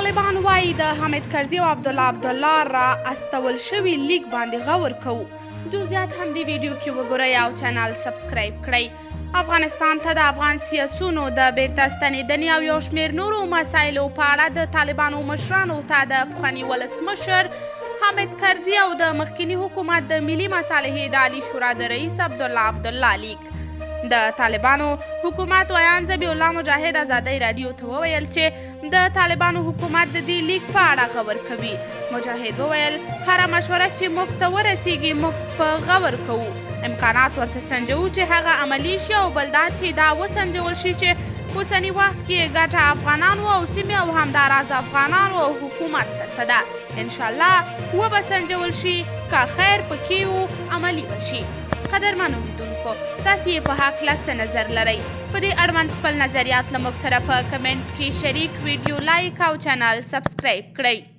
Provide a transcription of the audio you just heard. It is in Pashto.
طالبان وایي د حامد کرزي او عبدالله را استول شوي لیک باندې غور کوو. جزئیات هم دې ویډیو کې وګورئ او چینل سبسکرایب کړئ. افغانستان ته د افغان سیاسونو د بیرته ستنېدنې او یو شمېر نورو مسایلو په اړه د طالبانو مشرانو ته د پخواني ولسمشر حامد کرزي او د مخکیني حکومت د ملي مصالحې د عالي شورا د رئیس عبدالله لیک. د طالبانو حکومت ویان ذبیح الله مجاهد ازادۍ راډیو ته وویل چې د طالبانو حکومت د دې لیک په اړه غور کوي. مجاهد وویل هره مشوره چې موږ ته ورسیږي موږ په غور کوو. امکانات ورته سنجوو چې هغه عملي شي او بل دا چې دا وسنجول شي چې اوسني وخت کې ګټه افغانانو او سیمې او همداراز افغانانو او حکومت ته څه ده. انشاءالله وبه سنجول شي که خیر پکې و عملي وشي. قدرمنو لیدونکو تاسې یې په هکله څه نظر لرئ؟ په دې اړوند خپل نظریات له موږ سره په کمنټ کې شریک، ویډیو لایک او چینل سبسکرایب کړئ.